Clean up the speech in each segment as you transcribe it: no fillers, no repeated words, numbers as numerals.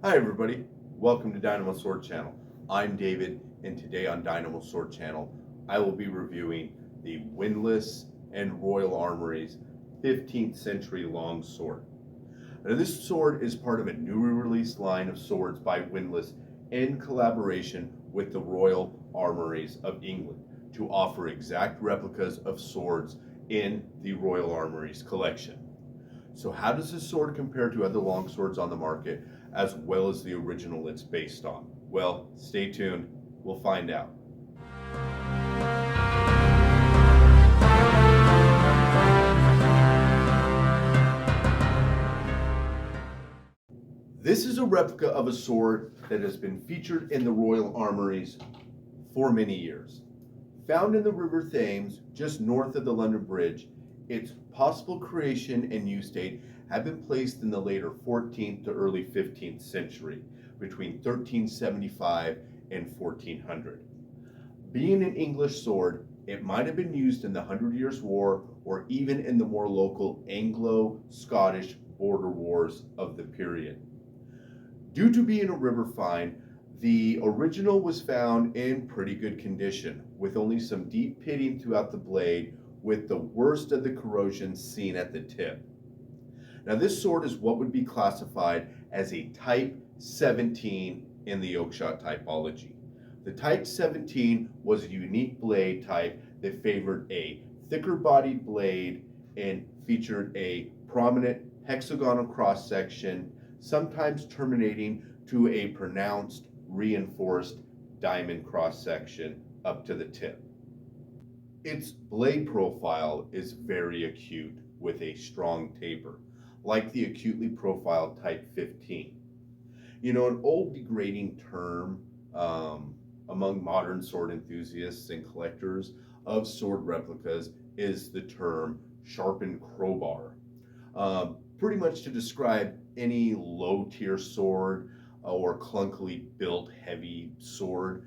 Hi everybody, welcome to Dynamo Sword Channel. I'm David, and today on Dynamo Sword Channel I will be reviewing the Windlass and Royal Armouries 15th Century Longsword. Now this sword is part of a newly released line of swords by Windlass in collaboration with the Royal Armories of England to offer exact replicas of swords in the Royal Armouries collection. So how does this sword compare to other longswords on the market, as well as the original it's based on? Well, stay tuned, we'll find out. This is a replica of a sword that has been featured in the Royal Armouries for many years. Found in the River Thames, just north of the London Bridge, its possible creation and use date have been placed in the later 14th to early 15th century, between 1375 and 1400. Being an English sword, it might have been used in the 100 Years' War or even in the more local Anglo-Scottish border wars of the period. Due to being a river find, the original was found in pretty good condition, with only some deep pitting throughout the blade, with the worst of the corrosion seen at the tip. Now this sword is what would be classified as a Type 17 in the oakshot typology. The Type 17 was a unique blade type that favored a thicker bodied blade and featured a prominent hexagonal cross section, sometimes terminating to a pronounced reinforced diamond cross section up to the tip. Its blade profile is very acute with a strong taper, like the acutely profiled Type 15. You know, an old degrading term among modern sword enthusiasts and collectors of sword replicas is the term sharpened crowbar, pretty much to describe any low tier sword or clunkily built heavy sword.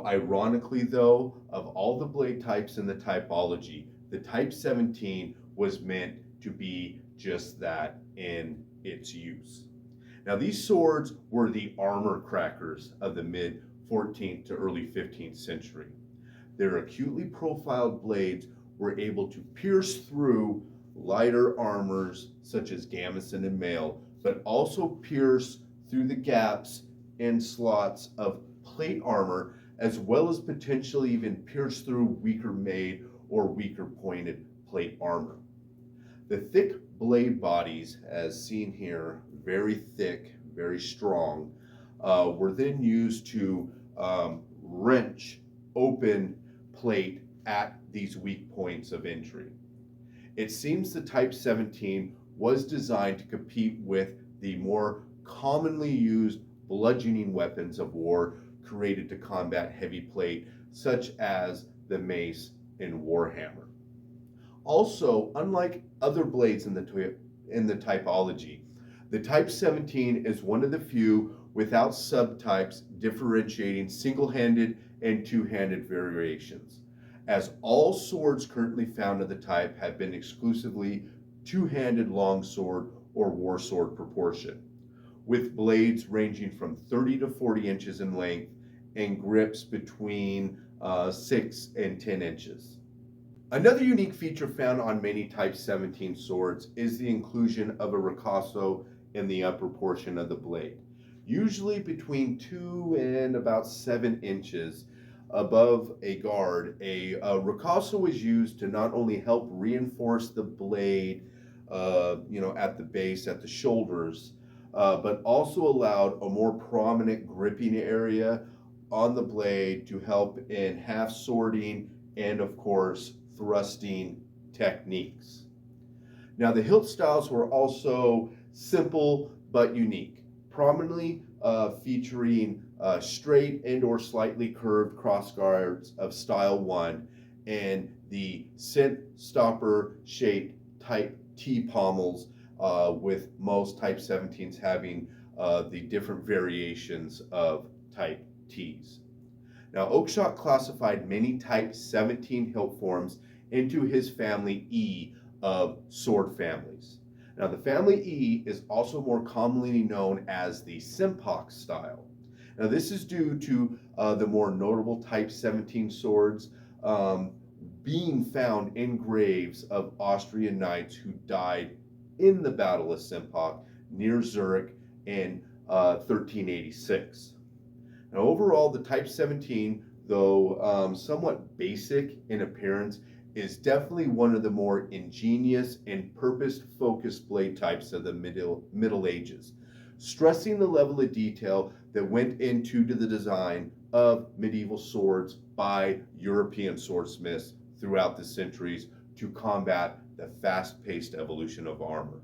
Ironically though, of all the blade types in the typology, the Type 17 was meant to be just that in its use. Now these swords were the armor crackers of the mid 14th to early 15th century. Their acutely profiled blades were able to pierce through lighter armors such as gambeson and mail, but also pierce through the gaps and slots of plate armor, as well as potentially even pierce through weaker made or weaker pointed plate armor. The thick blade bodies, as seen here, very thick, very strong, were then used to wrench open plate at these weak points of entry. It seems the Type 17 was designed to compete with the more commonly used bludgeoning weapons of war created to combat heavy plate, such as the mace and warhammer. Also, unlike other blades in the typology, the Type 17 is one of the few without subtypes differentiating single-handed and two-handed variations, as all swords currently found of the type have been exclusively two-handed longsword or war sword proportion, with blades ranging from 30 to 40 inches in length and grips between 6 and 10 inches. Another unique feature found on many Type 17 swords is the inclusion of a ricasso in the upper portion of the blade, usually between 2 and about 7 inches above a guard. A ricasso is used to not only help reinforce the blade, at the base, at the shoulders, but also allowed a more prominent gripping area on the blade to help in half swording and, of course, thrusting techniques. Now, the hilt styles were also simple but unique, prominently featuring straight and or slightly curved crossguards of style 1 and the cent stopper shaped Type T pommels, with most Type 17s having the different variations of Type Ts. Now, Oakeshott classified many Type 17 hilt forms into his family E of sword families. Now, the family E is also more commonly known as the Simpox style. Now, this is due to the more notable Type 17 swords being found in graves of Austrian knights who died in the Battle of Simpach near Zurich in 1386. Now, overall, the Type 17, though somewhat basic in appearance, is definitely one of the more ingenious and purpose-focused blade types of the Middle Ages, stressing the level of detail that went into the design of medieval swords by European swordsmiths throughout the centuries to combat the fast-paced evolution of armor,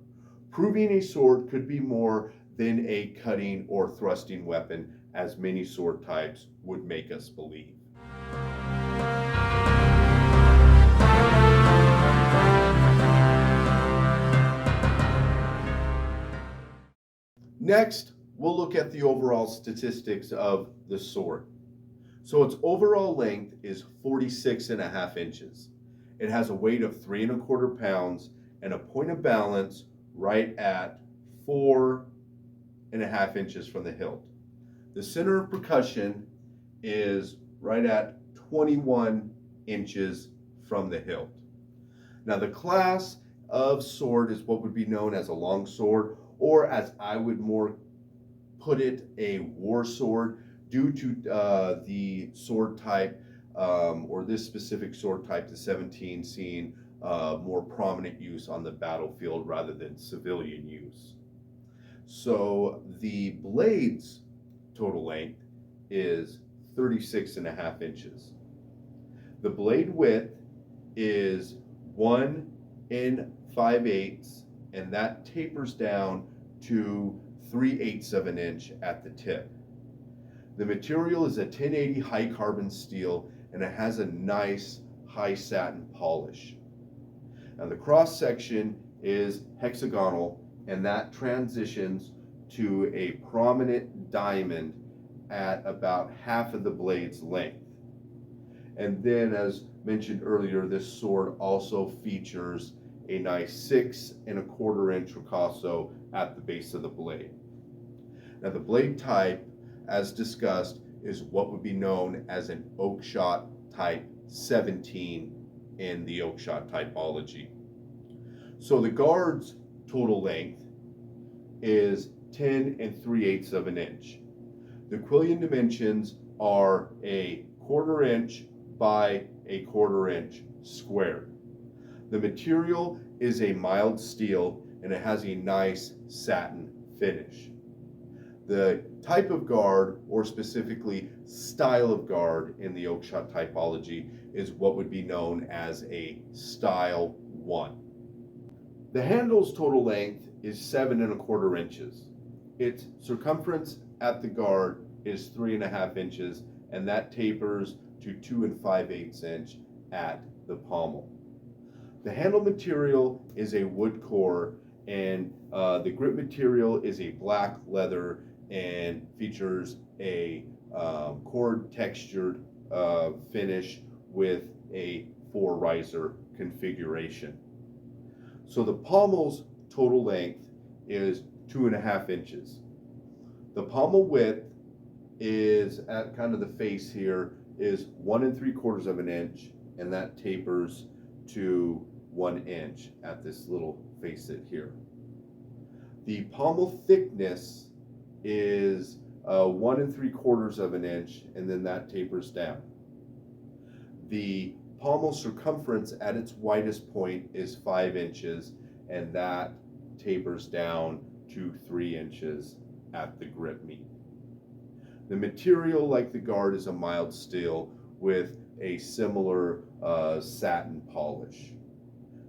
proving a sword could be more than a cutting or thrusting weapon, as many sword types would make us believe. Next, we'll look at the overall statistics of the sword. So its overall length is 46.5 inches. It has a weight of 3¼ pounds and a point of balance right at 4.5 inches from the hilt. The center of percussion is right at 21 inches from the hilt. Now, the class of sword is what would be known as a long sword, or as I would more put it, a war sword, due to the sword type, or this specific sword type, the 17, seeing more prominent use on the battlefield rather than civilian use. So the blade's total length is 36.5 inches. The blade width is 1 5/8, and that tapers down to 3/8 of an inch at the tip. The material is a 1080 high carbon steel, and it has a nice high satin polish. Now, the cross section is hexagonal, and that transitions to a prominent diamond at about half of the blade's length. And then, as mentioned earlier, this sword also features a nice 6¼ inch ricasso at the base of the blade. Now, the blade type, as discussed, is what would be known as an oakshot type 17 in the oakshot typology. So the guard's total length is 10 3/8 of an inch. The quillion dimensions are a 1/4 inch by a 1/4 inch squared. The material is a mild steel, and it has a nice satin finish. The type of guard, or specifically style of guard in the oakshot typology, is what would be known as a style 1. The handle's total length is 7¼ inches. Its circumference at the guard is 3.5 inches, and that tapers to 2 5/8 inch at the pommel. The handle material is a wood core, and the grip material is a black leather and features a cord textured finish with a 4-riser configuration. So the pommel's total length is 2.5 inches. The pommel width is at kind of the face here is 1 3/4 of an inch, and that tapers to 1 inch at this little facet here. The pommel thickness is 1 3/4 of an inch, and then that tapers down. The pommel circumference at its widest point is 5 inches, and that tapers down to 3 inches at the grip meat. The material, like the guard, is a mild steel with a similar satin polish.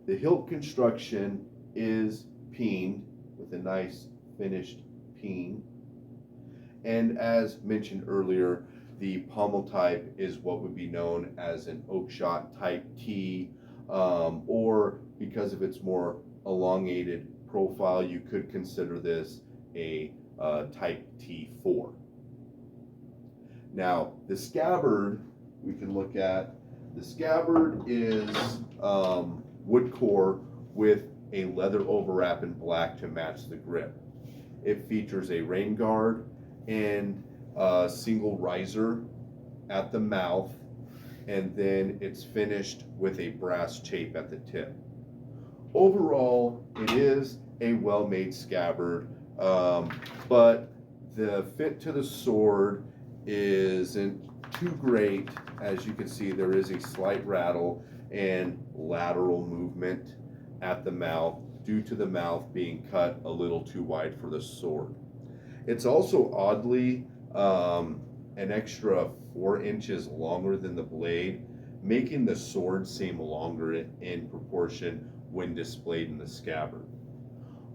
The hilt construction is peened with a nice finished peen. And as mentioned earlier, the pommel type is what would be known as an oakshot type T, or because of its more elongated profile, you could consider this a type T4. Now, the scabbard, we can look at. The scabbard is wood core with a leather overwrap in black to match the grip. It features a rain guard and a single riser at the mouth, and then it's finished with a brass chape at the tip. Overall, it is a well-made scabbard, but the fit to the sword isn't too great. As you can see, there is a slight rattle and lateral movement at the mouth due to the mouth being cut a little too wide for the sword. It's also oddly an extra 4 inches longer than the blade, making the sword seem longer in proportion when displayed in the scabbard.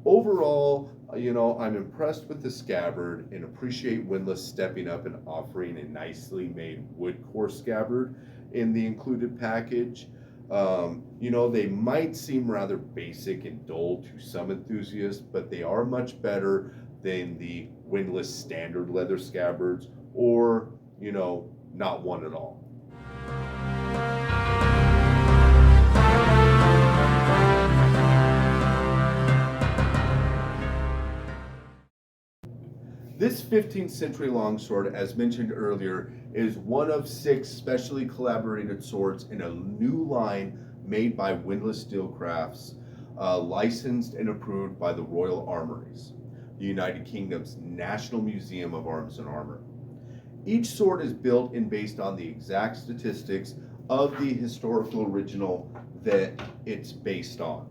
Overall, I'm impressed with the scabbard and appreciate Windlass stepping up and offering a nicely made wood core scabbard in the included package. They might seem rather basic and dull to some enthusiasts, but they are much better than the Windlass standard leather scabbards, or, not one at all. This 15th century longsword, as mentioned earlier, is one of 6 specially collaborated swords in a new line made by Windlass Steelcrafts, licensed and approved by the Royal Armouries, the United Kingdom's National Museum of Arms and Armor. Each sword is built and based on the exact statistics of the historical original that it's based on,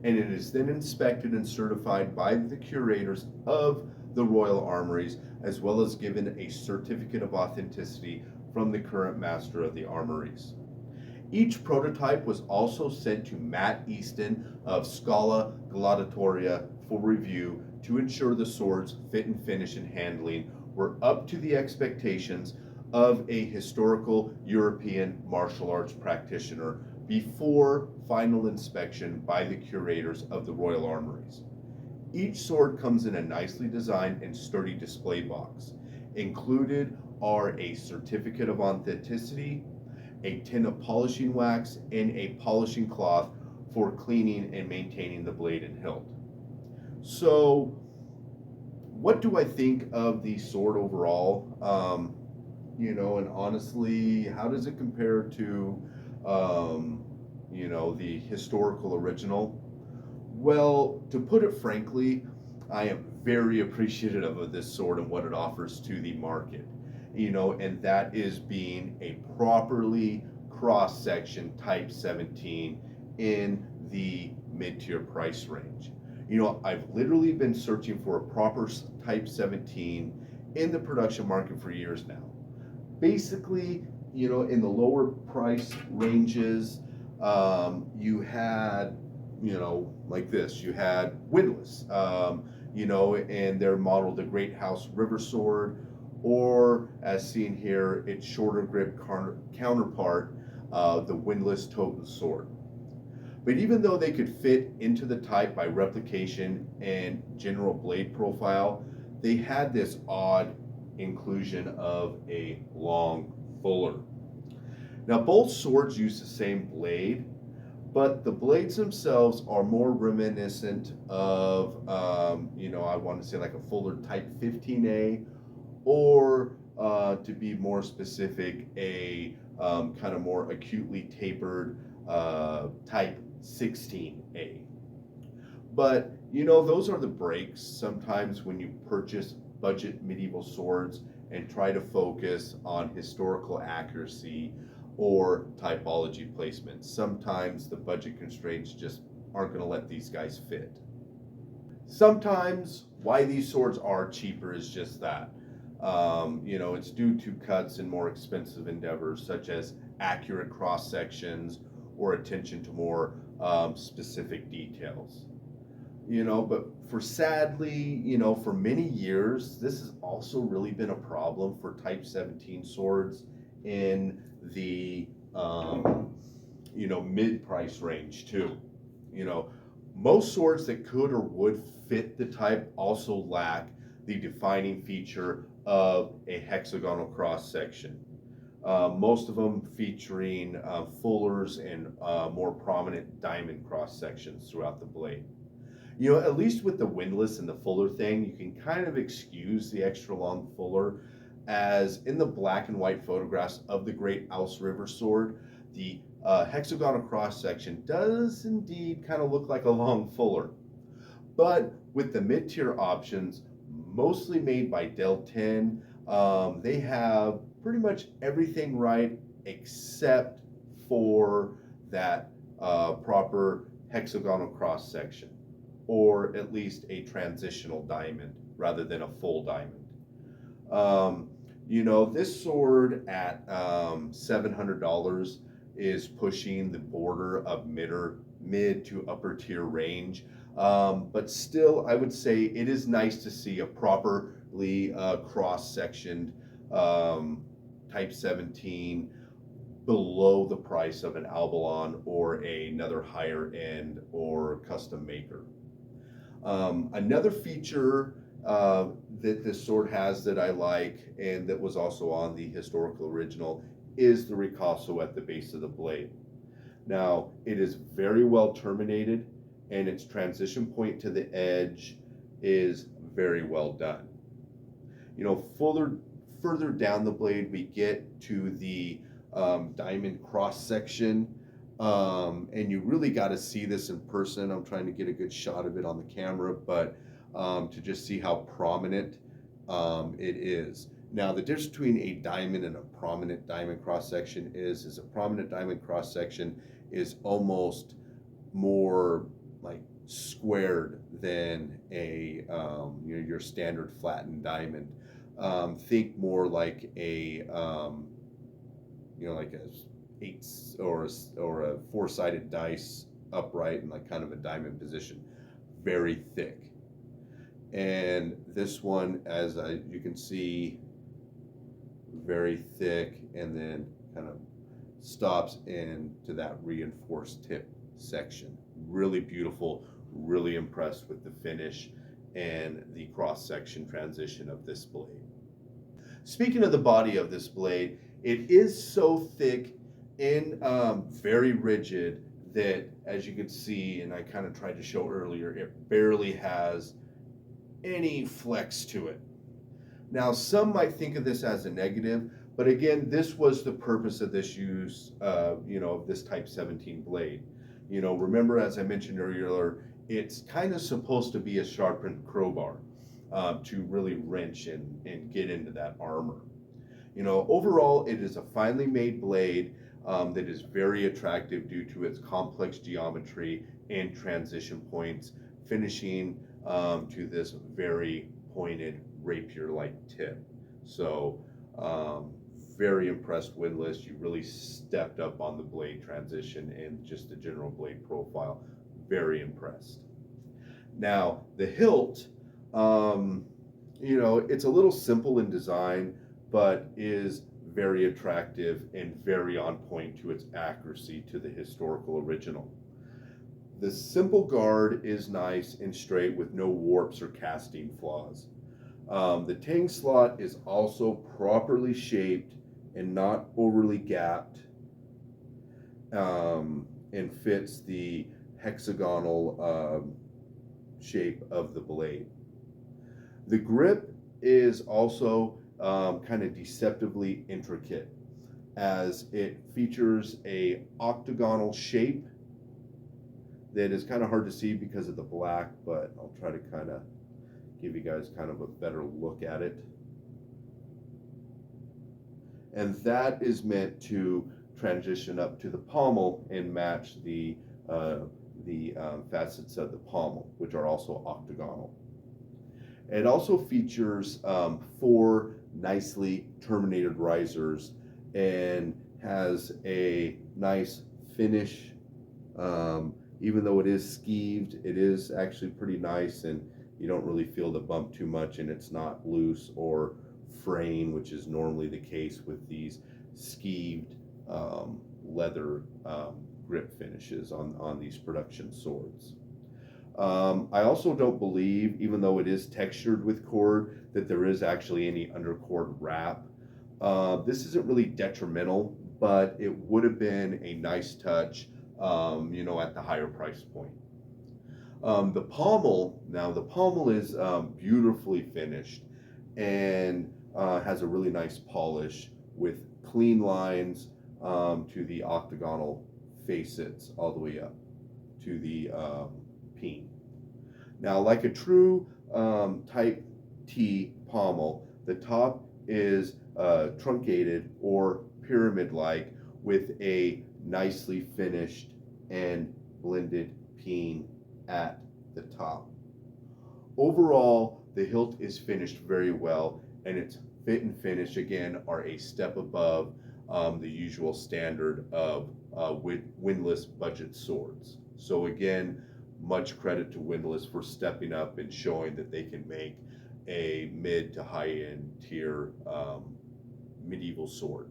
and it is then inspected and certified by the curators of the Royal Armories, as well as given a certificate of authenticity from the current master of the armories. Each prototype was also sent to Matt Easton of Scala Gladatoria for review to ensure the sword's fit and finish and handling were up to the expectations of a historical European martial arts practitioner before final inspection by the curators of the Royal Armories. Each sword comes in a nicely designed and sturdy display box. Included are a certificate of authenticity, a tin of polishing wax, and a polishing cloth for cleaning and maintaining the blade and hilt. So, what do I think of the sword overall? And honestly, how does it compare to, the historical original? Well, to put it frankly, I am very appreciative of this sword and what it offers to the market, and that is being a properly cross-section Type 17 in the mid-tier price range. I've literally been searching for a proper Type 17 in the production market for years now. Basically, in the lower price ranges, you had like this. You had Windlass, and their model, the Great House River Sword, or as seen here, its shorter grip counterpart, the Windlass Toten Sword. But even though they could fit into the type by replication and general blade profile, they had this odd inclusion of a long fuller. Now, both swords use the same blade, but the blades themselves are more reminiscent of, I want to say like a fuller Type 15A, or to be more specific, a kind of more acutely tapered Type 16A. But, those are the breaks sometimes when you purchase budget medieval swords and try to focus on historical accuracy or typology placement. Sometimes the budget constraints just aren't going to let these guys fit. Sometimes why these swords are cheaper is just that. It's due to cuts in more expensive endeavors such as accurate cross sections or attention to more specific details. But sadly, for many years, this has also really been a problem for Type 17 swords in the mid-price range too. Most swords that could or would fit the type also lack the defining feature of a hexagonal cross section. Most of them featuring fullers and more prominent diamond cross sections throughout the blade. You know, at least with the windlass and the fuller thing, you can kind of excuse the extra long fuller, as in the black and white photographs of the Great Ouse River sword, the hexagonal cross section does indeed kind of look like a long fuller. But with the mid-tier options, mostly made by Del 10, they have pretty much everything right except for that proper hexagonal cross section, or at least a transitional diamond rather than a full diamond. You know, this sword at $700 is pushing the border of mid to upper tier range. But still, I would say it is nice to see a properly cross-sectioned Type 17 below the price of an Albalon or another higher end or custom maker. Another feature that this sword has that I like, and that was also on the historical original, is the ricasso at the base of the blade. Now, it is very well terminated, and its transition point to the edge is very well done. You know, further down the blade, we get to the diamond cross section, and you really got to see this in person. I'm trying to get a good shot of it on the camera, but to just see how prominent it is. Now, the difference between a diamond and a prominent diamond cross section is a prominent diamond cross section is almost more like squared than a your standard flattened diamond. Think more like a like a eight or a four-sided dice upright and like kind of a diamond position, very thick. And this one, as you can see, very thick, and then kind of stops into that reinforced tip section. Really beautiful, really impressed with the finish and the cross-section transition of this blade. Speaking of the body of this blade, it is so thick and very rigid that, as you can see, and I kind of tried to show earlier, it barely has any flex to it. Now, some might think of this as a negative, but again, this was the purpose of this use, of this Type 17 blade. You know, remember, as I mentioned earlier, it's kind of supposed to be a sharpened crowbar to really wrench and get into that armor. You know, overall, it is a finely made blade that is very attractive due to its complex geometry and transition points, finishing to this very pointed rapier-like tip. So, very impressed, Windlass. You really stepped up on the blade transition and just the general blade profile. Very impressed. Now, the hilt, it's a little simple in design, but is very attractive and very on point to its accuracy to the historical original. The simple guard is nice and straight with no warps or casting flaws. The tang slot is also properly shaped and not overly gapped, and fits the hexagonal shape of the blade. The grip is also kind of deceptively intricate, as it features a octagonal shape that is kind of hard to see because of the black, but I'll try to kind of give you guys kind of a better look at it. And that is meant to transition up to the pommel and match the facets of the pommel, which are also octagonal. It also features 4 nicely terminated risers and has a nice finish. Even though it is skeeved, it is actually pretty nice, and you don't really feel the bump too much, and it's not loose or fraying, which is normally the case with these skeeved leather grip finishes on these production swords. I also don't believe, even though it is textured with cord, that there is actually any undercord wrap. This isn't really detrimental, but it would have been a nice touch, at the higher price point. The pommel, now the pommel is beautifully finished and has a really nice polish with clean lines to the octagonal facets all the way up to the peen. Now, like a true type T pommel, the top is truncated or pyramid-like with a nicely finished and blended peen at the top. Overall, the hilt is finished very well, and its fit and finish again are a step above the usual standard of Windlass budget swords. So again, much credit to Windlass for stepping up and showing that they can make a mid to high end tier medieval sword.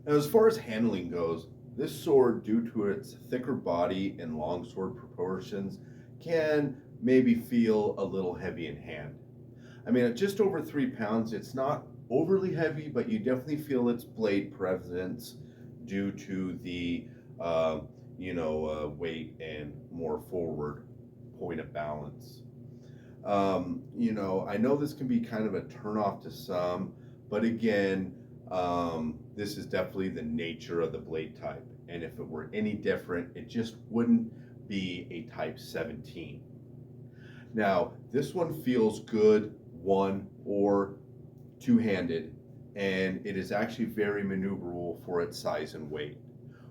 Now, as far as handling goes, this sword, due to its thicker body and longsword proportions, can maybe feel a little heavy in hand. I mean, at just over 3 pounds, it's not overly heavy, but you definitely feel its blade presence due to the weight and more forward point of balance. I know this can be kind of a turnoff to some, but again, this is definitely the nature of the blade type. And if it were any different, it just wouldn't be a type 17. Now, this one feels good one or two-handed, and it is actually very maneuverable for its size and weight.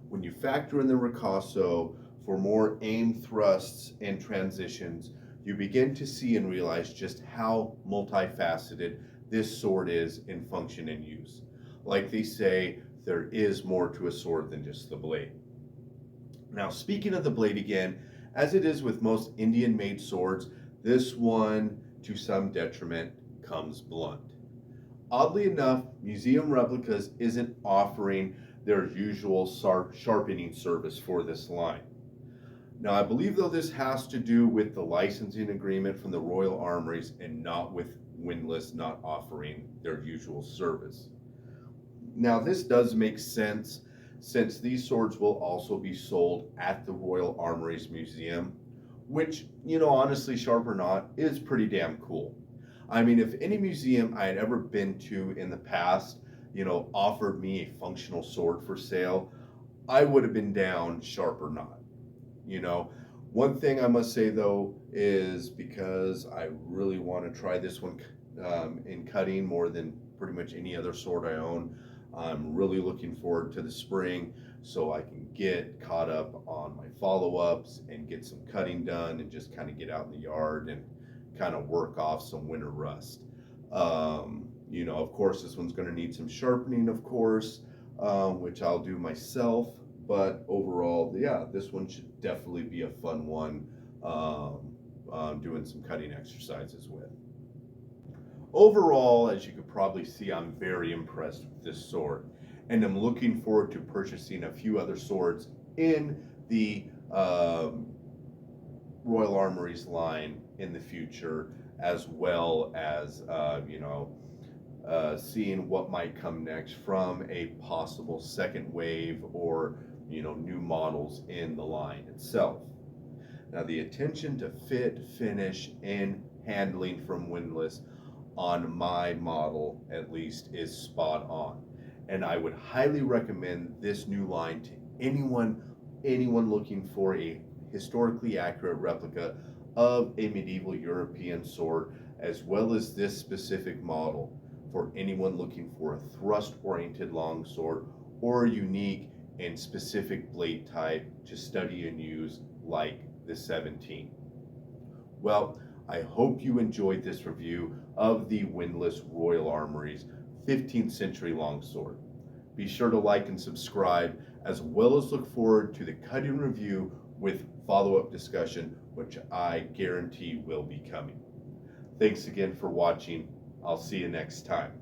When you factor in the ricasso for more aim thrusts and transitions, you begin to see and realize just how multifaceted this sword is in function and use. Like they say, there is more to a sword than just the blade. Now, speaking of the blade again, as it is with most Indian-made swords, this one, to some detriment, comes blunt. Oddly enough, Museum Replicas isn't offering their usual sharpening service for this line. Now, I believe though this has to do with the licensing agreement from the Royal Armories and not with Windlass not offering their usual service. Now, this does make sense since these swords will also be sold at the Royal Armories Museum, which, honestly, sharp or not, is pretty damn cool. I mean, if any museum I had ever been to in the past, offered me a functional sword for sale, I would have been down sharp or not. One thing I must say though is because I really want to try this one in cutting more than pretty much any other sword I own, I'm really looking forward to the spring so I can get caught up on my follow-ups and get some cutting done and just kind of get out in the yard and kind of work off some winter rust. Of course, this one's going to need some sharpening, of course, which I'll do myself. But overall, yeah, this one should definitely be a fun one doing some cutting exercises with. Overall, as you could probably see, I'm very impressed with this sword, and I'm looking forward to purchasing a few other swords in the Royal Armories line in the future, as well as seeing what might come next from a possible second wave or new models in the line itself. Now, the attention to fit, finish, and handling from Windlass on my model at least is spot on, and I would highly recommend this new line to anyone looking for a historically accurate replica of a medieval European sword, as well as this specific model for anyone looking for a thrust-oriented longsword or a unique and specific blade type to study and use like the 17. Well, I hope you enjoyed this review of the Windlass Royal Armouries 15th century longsword. Be sure to like and subscribe, as well as look forward to the cutting review with follow-up discussion, which I guarantee will be coming. Thanks again for watching. I'll see you next time.